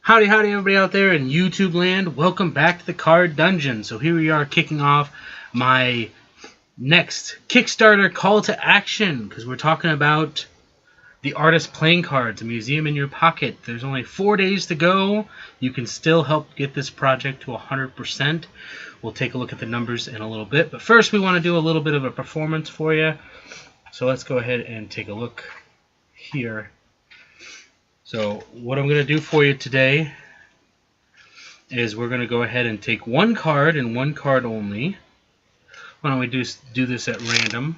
Howdy, howdy, everybody out there in YouTube land. Welcome back to the Card Dungeon. So here we are kicking off my next Kickstarter call to action because we're talking about the artist playing cards, a museum in your pocket. There's only 4 days to go. You can still help get this project to 100%. We'll take a look at the numbers in a little bit. But first we want to do a little bit of a performance for you. So let's go ahead and take a look here. So what I'm going to do for you today is we're going to go ahead and take one card and one card only. Why don't we do this at random?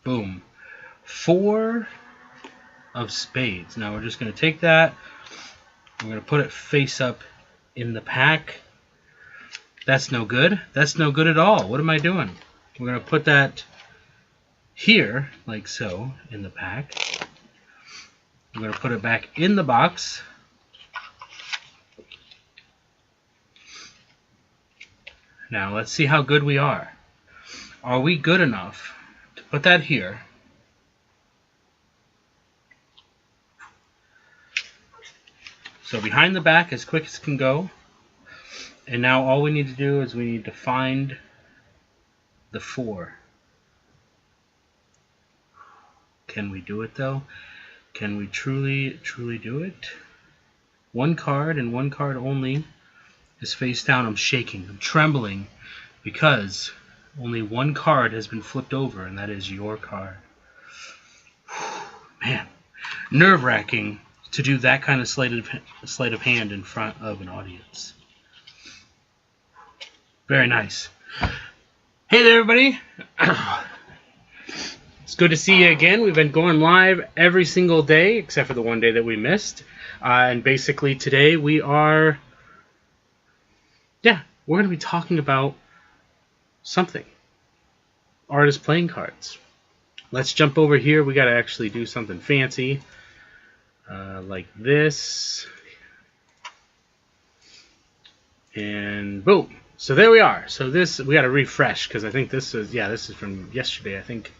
Boom. 4 of spades. Now we're just going to take that. We're going to put it face up in the pack. That's no good. That's no good at all. What am I doing? We're going to put that here, like so, in the pack. I'm going to put it back in the box. Now let's see how good we are. Are we good enough to put that here? So behind the back as quick as can go. And now all we need to do is we need to find the 4. Can we do it though? Can we truly do it? One card and one card only is face down. I'm shaking. I'm trembling because only one card has been flipped over, and that is your card. Man, nerve-wracking to do that kind of sleight of hand in front of an audience. Very nice. Hey there, everybody. It's good to see you again. We've been going live every single day, except for the one day that we missed. And basically today we're going to be talking about something. Artist playing cards. Let's jump over here. We got to actually do something fancy. Like this. And boom. So there we are. So this, we got to refresh because I think this is from yesterday, I think.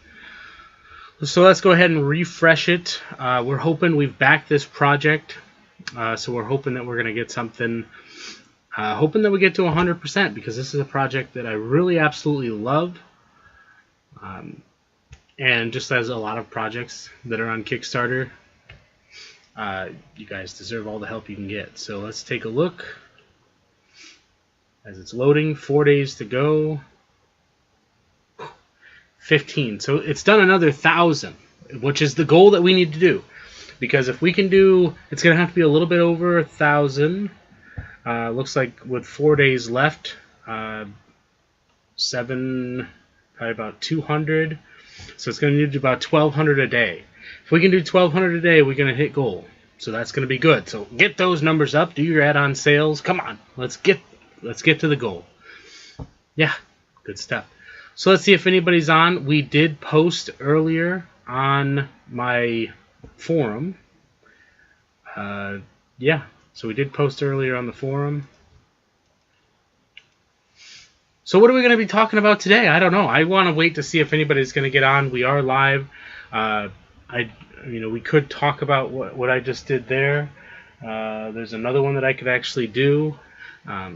So let's go ahead and refresh it. We're hoping we've backed this project. So we're hoping that we're going to get something. Hoping that we get to 100% because this is a project that I really absolutely love. And just as a lot of projects that are on Kickstarter, you guys deserve all the help you can get. So let's take a look. As it's loading, 4 days to go. 15. So it's done another 1,000, which is the goal that we need to do. Because if we can do, it's going to have to be a little bit over 1,000. Looks like with 4 days left, 7, probably about 200. So it's going to need about 1,200 a day. If we can do 1,200 a day, we're going to hit goal. So that's going to be good. So get those numbers up. Do your add-on sales. Come on, let's get to the goal. Yeah, good stuff. So let's see if anybody's on. We did post earlier on my forum. So we did post earlier on the forum. So what are we going to be talking about today? I don't know. I want to wait to see if anybody's going to get on. We are live. We could talk about what I just did there. There's another one that I could actually do.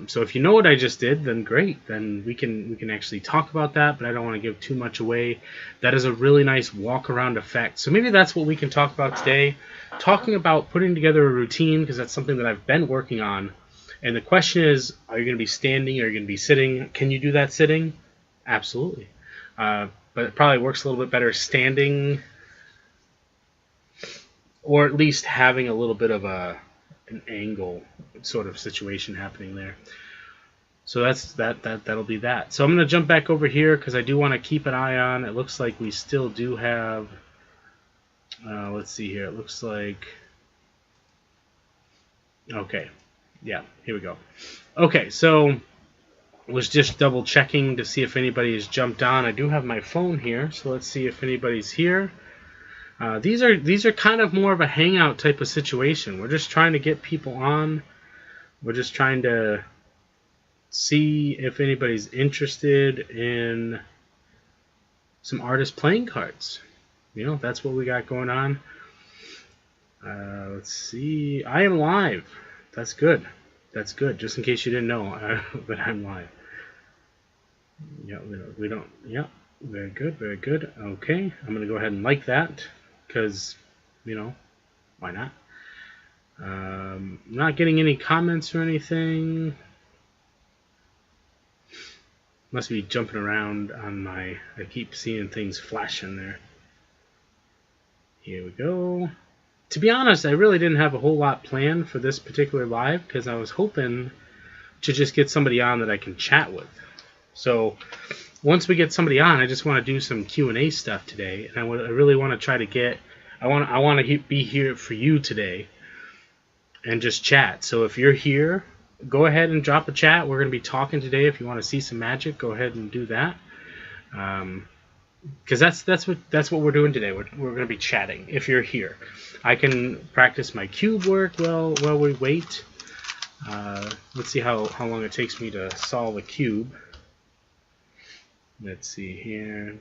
So if you know what I just did, then great. Then we can actually talk about that, but I don't want to give too much away. That is a really nice walk-around effect. So maybe that's what we can talk about today. Talking about putting together a routine, because that's something that I've been working on. And the question is, are you going to be standing? Are you going to be sitting? Can you do that sitting? Absolutely. But it probably works a little bit better standing, or at least having a little bit of an angle sort of situation happening there. So that'll be that. So I'm going to jump back over here because I do want to keep an eye on. It looks like we still do have. Let's see here. It looks like. Okay. Yeah. Here we go. Okay. So was just double checking to see if anybody has jumped on. I do have my phone here, so let's see if anybody's here. These are kind of more of a hangout type of situation. We're just trying to get people on. We're just trying to see if anybody's interested in some artist playing cards. That's what we got going on. Let's see. I am live. that's good. That's good. Just in case you didn't know that I'm live. Yeah, we don't. Yeah, very good, very good. Okay, I'm gonna go ahead and like that because, why not? Not getting any comments or anything. Must be jumping around on my. I keep seeing things flashing there. Here we go. To be honest, I really didn't have a whole lot planned for this particular live because I was hoping to just get somebody on that I can chat with. So once we get somebody on, I just want to do some Q&A stuff today, and I really want to try to get. I want to be here for you today and just chat. So if you're here, go ahead and drop a chat. We're going to be talking today. If you want to see some magic, go ahead and do that. Because that's what we're doing today. We're going to be chatting. If you're here, I can practice my cube work while we wait. Let's see how long it takes me to solve a cube. Let's see here.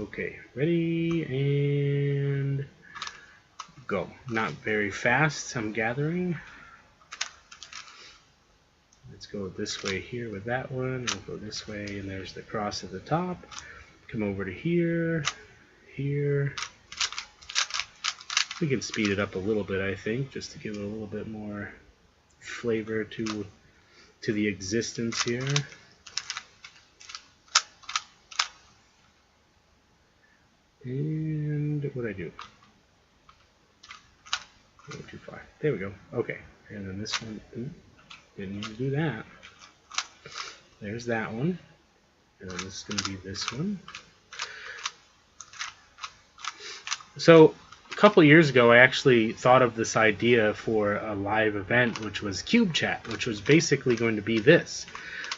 Okay, ready and go. Not very fast, I'm gathering. Let's go this way here with that one. We'll go this way, and there's the cross at the top. Come over to here, here. We can speed it up a little bit, I think, just to give it a little bit more flavor to the existence here. And what'd I do? Go too far. There we go. Okay. And then this one, didn't need to do that. There's that one. And then this is going to be this one. So a couple years ago, I actually thought of this idea for a live event, which was Cube Chat, which was basically going to be this.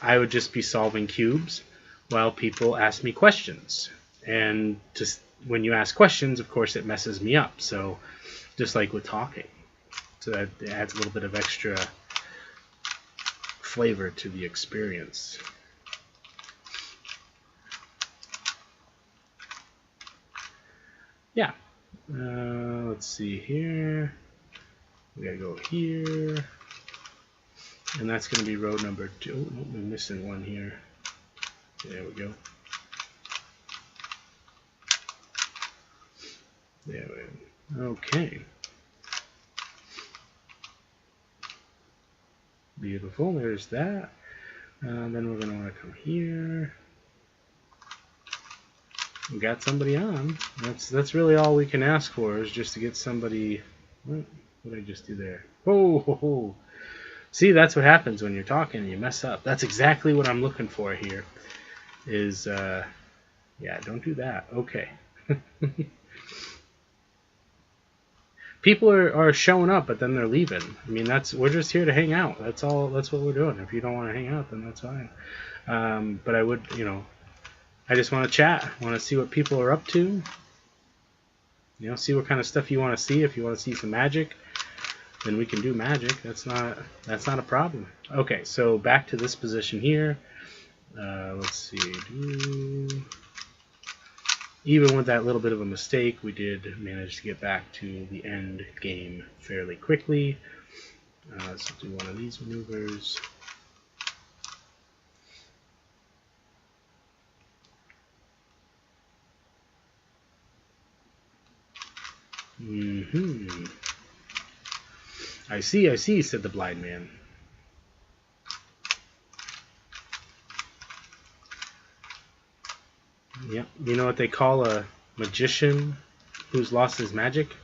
I would just be solving cubes while people ask me questions. And just when you ask questions, of course, it messes me up. So just like with talking. So that adds a little bit of extra flavor to the experience. Yeah. Let's see here. We gotta go here. And that's going to be row number 2. Oh, we're missing one here. There we go. There we go. Okay. Beautiful. There's that. Then we're going to want to come here. We got somebody on. That's really all we can ask for, is just to get somebody. What did I just do there? Oh, see, that's what happens when you're talking and you mess up. That's exactly what I'm looking for here. Is yeah, don't do that. Okay. People are showing up, but then they're leaving. I mean, we're just here to hang out. That's all. That's what we're doing. If you don't want to hang out, then that's fine. But I would, I just want to chat. I want to see what people are up to. See what kind of stuff you want to see. If you want to see some magic, then we can do magic. That's not a problem. Okay, so back to this position here. Let's see. Even with that little bit of a mistake, we did manage to get back to the end game fairly quickly. Let's do one of these maneuvers. I see, said the blind man. Yep. You know what they call a magician who's lost his magic?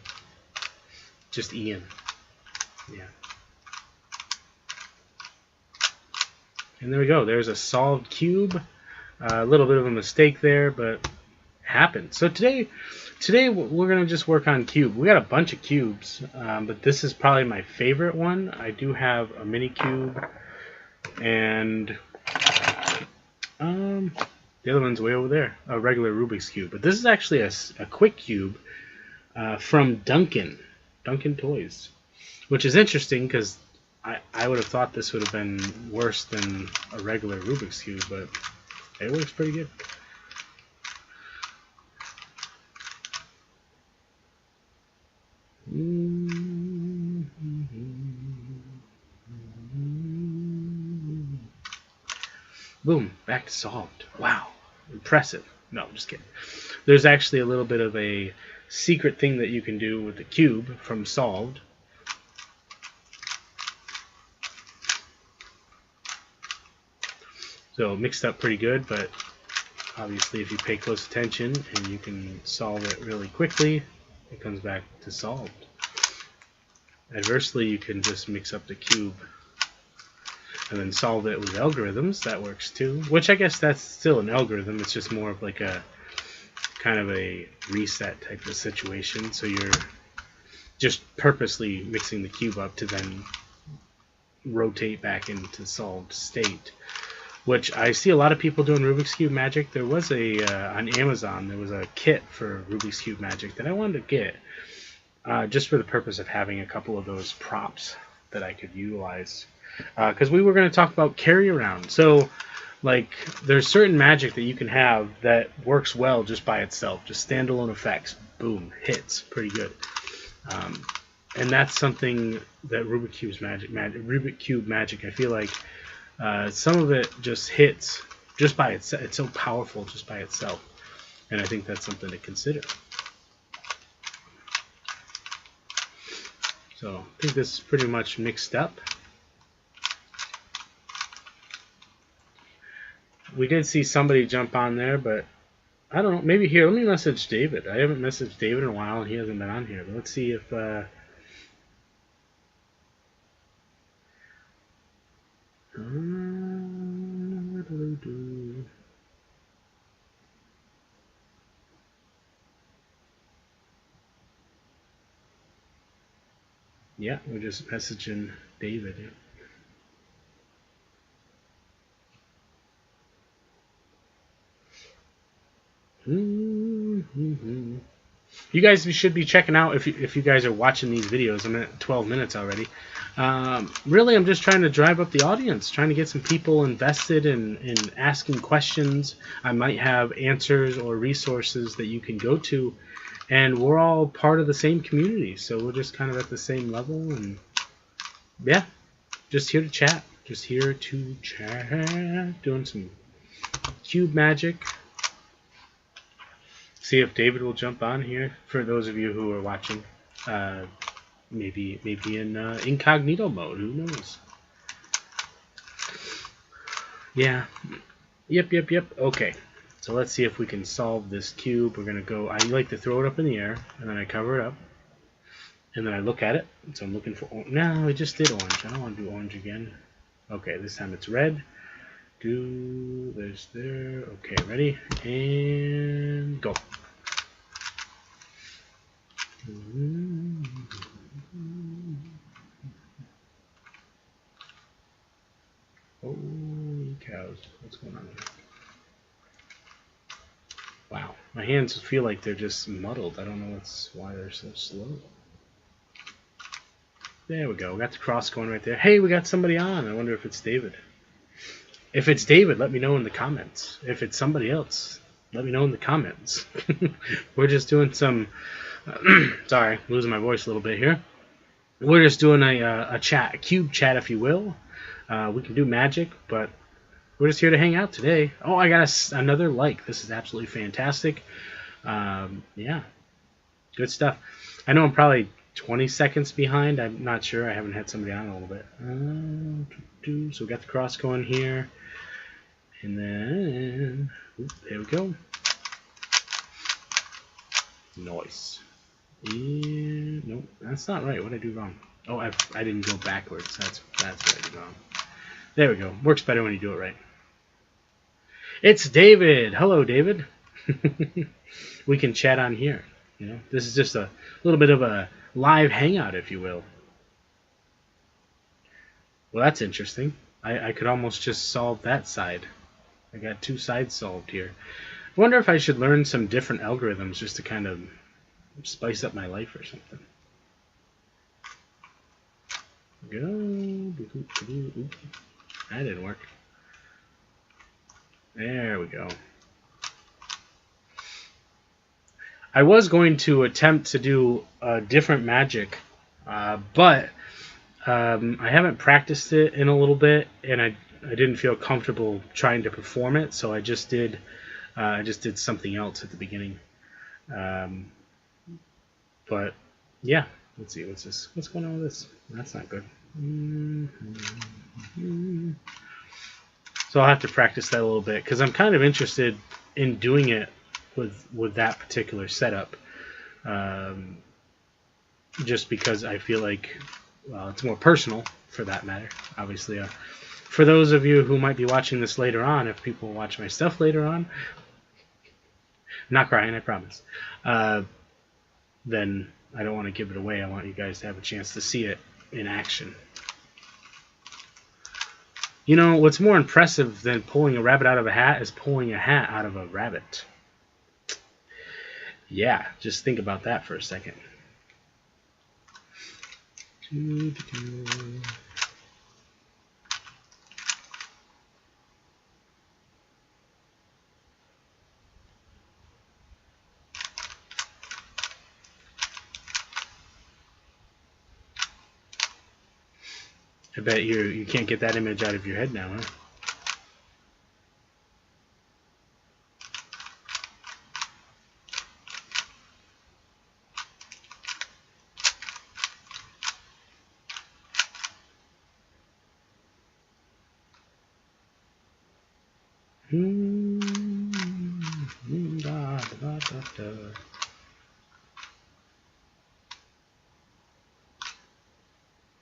Just Ian. Yeah. And there we go. There's a solved cube. A little bit of a mistake there, but it happened. So today we're going to just work on cube. We got a bunch of cubes, but this is probably my favorite one. I do have a mini cube, and the other one's way over there, a regular Rubik's Cube. But this is actually a quick cube from Duncan Toys, which is interesting because I would have thought this would have been worse than a regular Rubik's Cube, but it works pretty good. Boom, back to solved. Wow, impressive. No, I'm just kidding. There's actually a little bit of a secret thing that you can do with the cube from solved. So mixed up pretty good, but obviously if you pay close attention and you can solve it really quickly, it comes back to solved. Adversely, you can just mix up the cube and then solve it with algorithms. That works too, which I guess that's still an algorithm. It's just more of like a kind of a reset type of situation. So you're just purposely mixing the cube up to then rotate back into solved state, which I see a lot of people doing Rubik's Cube Magic. There was on Amazon, there was a kit for Rubik's Cube Magic that I wanted to get just for the purpose of having a couple of those props that I could utilize. Because we were going to talk about carry around. So, like, there's certain magic that you can have that works well just by itself, just standalone effects. Boom, hits pretty good. And that's something that Rubik's Cube Magic, I feel like some of it just hits just by itself. It's so powerful just by itself, and I think that's something to consider. So I think this is pretty much mixed up. We did see somebody jump on there, but I don't know. Maybe here, let me message David. I haven't messaged David in a while, and he hasn't been on here. But let's see if yeah, we're just messaging David. You guys should be checking out if you guys are watching these videos. I'm at 12 minutes already. Really, I'm just trying to drive up the audience, trying to get some people invested in asking questions. I might have answers or resources that you can go to, and we're all part of the same community, so we're just kind of at the same level. And yeah, just here to chat. Just here to chat, doing some cube magic. See if David will jump on here. For those of you who are watching, maybe in incognito mode. Who knows? Yeah. Yep. Okay. So let's see if we can solve this cube. We're gonna go. I like to throw it up in the air, and then I cover it up, and then I look at it. So I'm looking for. No, I just did orange. I don't want to do orange again. Okay, this time it's red. There's there. Okay, ready? And go. Holy cows. What's going on here? Wow. My hands feel like they're just muddled. I don't know why they're so slow. There we go. We got the cross going right there. Hey, we got somebody on. I wonder if it's David. If it's David, let me know in the comments. If it's somebody else, let me know in the comments. We're just doing some... sorry, losing my voice a little bit here. We're just doing a chat, a cube chat, if you will. We can do magic, but we're just here to hang out today. Oh, I got another like. This is absolutely fantastic. Yeah, good stuff. I know I'm probably 20 seconds behind. I'm not sure. I haven't had somebody on in a little bit. So we got the cross going here. And then, there we go. Nice. And, nope, that's not right. What did I do wrong? Oh, I didn't go backwards. That's what I did wrong. There we go. Works better when you do it right. It's David. Hello, David. We can chat on here. You know, this is just a little bit of a live hangout, if you will. Well, that's interesting. I could almost just solve that side. I got two sides solved here. I wonder if I should learn some different algorithms just to kind of spice up my life or something. Go. That didn't work. There we go. I was going to attempt to do a different magic, but I haven't practiced it in a little bit, and I didn't feel comfortable trying to perform it, so I just did something else at the beginning. But yeah, let's see, what's this? What's going on with this? That's not good. So I'll have to practice that a little bit because I'm kind of interested in doing it with that particular setup. Just because I feel like, well, it's more personal for that matter. Obviously, for those of you who might be watching this later on, if people watch my stuff later on, I'm not crying, I promise. Then I don't want to give it away. I want you guys to have a chance to see it in action. You know, what's more impressive than pulling a rabbit out of a hat is pulling a hat out of a rabbit. Yeah, just think about that for a second. I bet you can't get that image out of your head now, huh?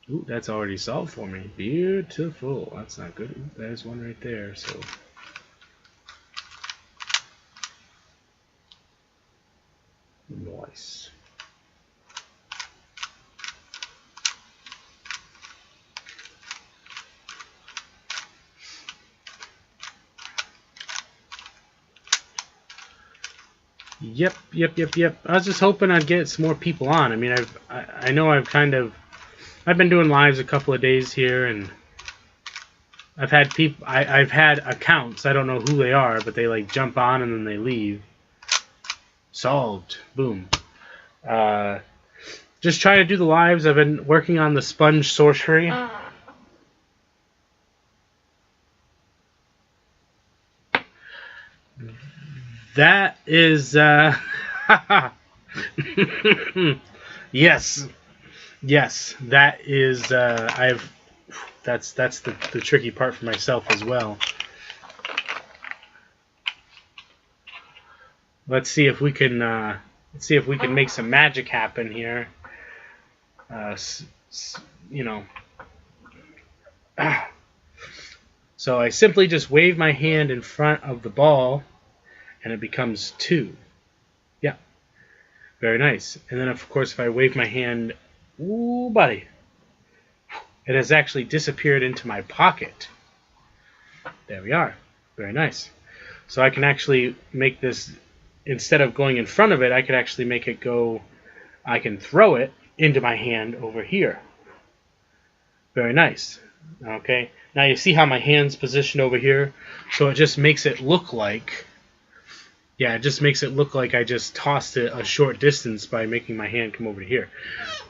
Ooh, that's already solved for me. Beautiful. That's not good. Ooh, there's one right there. So nice. Yep. I was just hoping I'd get some more people on. I mean, I know I've been doing lives a couple of days here, and I've had people. I've had accounts. I don't know who they are, but they like jump on and then they leave. Solved. Boom. Just trying to do the lives. I've been working on the sponge sorcery. That is yes, that is that's the tricky part for myself as well. Let's see if we can make some magic happen here. You know. So I simply just wave my hand in front of the ball, and it becomes 2. Yeah. Very nice. And then, of course, if I wave my hand, ooh, buddy, it has actually disappeared into my pocket. There we are. Very nice. So I can actually make this, instead of going in front of it, I could actually make it go, I can throw it into my hand over here. Very nice. Okay. Now you see how my hand's positioned over here? So it just makes it look like, yeah, it just makes it look like I just tossed it a short distance by making my hand come over to here.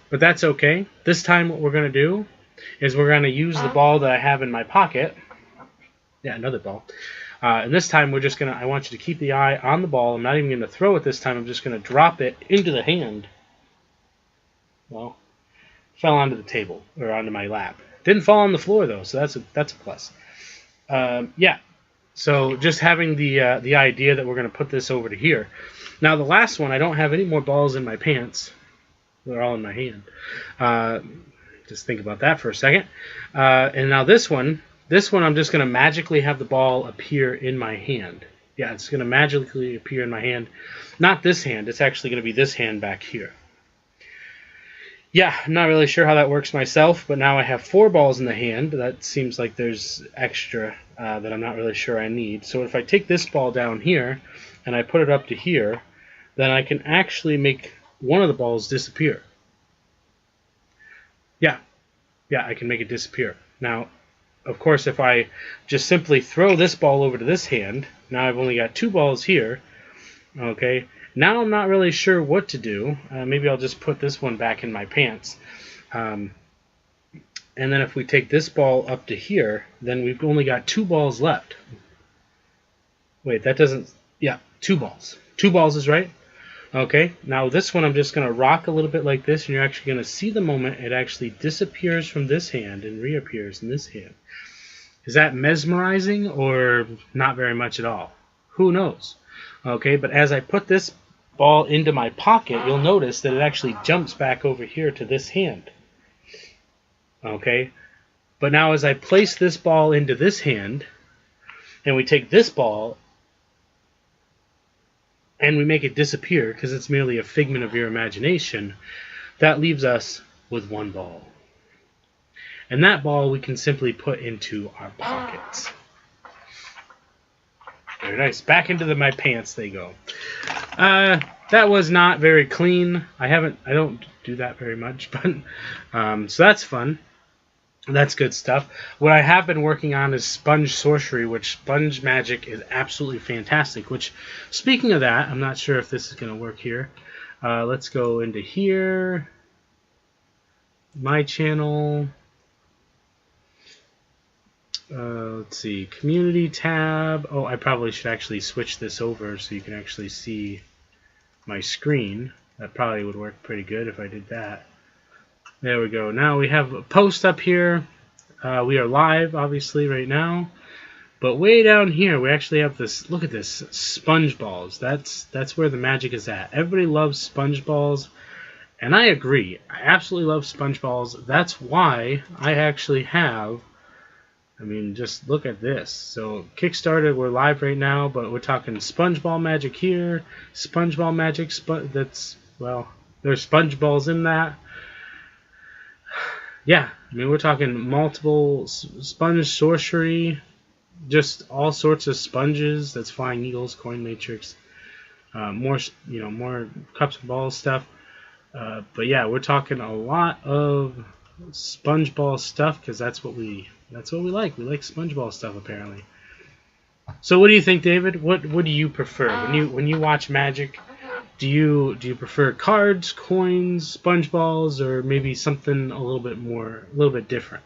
But that's okay. This time what we're going to do is we're going to use the ball that I have in my pocket. Yeah, another ball. And this time we're just going to, I want you to keep the eye on the ball. I'm not even going to throw it this time. I'm just going to drop it into the hand. Well, fell onto the table, or onto my lap. Didn't fall on the floor though, so that's a plus. Yeah. So just having the idea that we're going to put this over to here. Now the last one, I don't have any more balls in my pants. They're all in my hand. Just think about that for a second. And now this one I'm just going to magically have the ball appear in my hand. Yeah, it's going to magically appear in my hand. Not this hand. It's actually going to be this hand back here. Yeah, I'm not really sure how that works myself, but now I have 4 balls in the hand. That seems like there's extra that I'm not really sure I need. So if I take this ball down here and I put it up to here, then I can actually make one of the balls disappear. Yeah, I can make it disappear. Now, of course, if I just simply throw this ball over to this hand, now I've only got 2 balls here. Okay. Now I'm not really sure what to do. Maybe I'll just put this one back in my pants. And then if we take this ball up to here, then we've only got 2 balls left. Wait, that doesn't... Yeah, 2 balls. 2 balls is right. Okay, now this one I'm just going to rock a little bit like this, and you're actually going to see the moment it actually disappears from this hand and reappears in this hand. Is that mesmerizing or not very much at all? Who knows? Okay, but as I put this ball into my pocket, you'll notice that it actually jumps back over here to this hand. Okay, but now as I place this ball into this hand, and we take this ball and we make it disappear because it's merely a figment of your imagination, that leaves us with 1 ball. And that ball we can simply put into our pockets. Very nice. Back into my pants they go. That was not very clean. I don't do that very much, but so that's fun. That's good stuff. What I have been working on is sponge sorcery, which sponge magic is absolutely fantastic. Which, speaking of that, I'm not sure if this is going to work here. Let's go into here. My channel. Let's see. Community tab. Oh, I probably should actually switch this over so you can actually see my screen. That probably would work pretty good if I did that. There we go. Now we have a post up here. We are live, obviously, right now. But way down here, we actually have this. Look at this, sponge balls. That's where the magic is at. Everybody loves sponge balls, and I agree. I absolutely love sponge balls. That's why I actually have. I mean, just look at this. So Kickstarter, we're live right now, but we're talking sponge ball magic here, sponge ball magic. There's sponge balls in that. Yeah, I mean, we're talking multiple sponge sorcery, just all sorts of sponges. That's Flying Eagles, Coin Matrix, more cups and balls stuff. But yeah, we're talking a lot of sponge ball stuff because that's what we like. We like sponge ball stuff apparently. So what do you think, David? What do you prefer when you watch Magic? Do you prefer cards, coins, sponge balls, or maybe something a little bit different?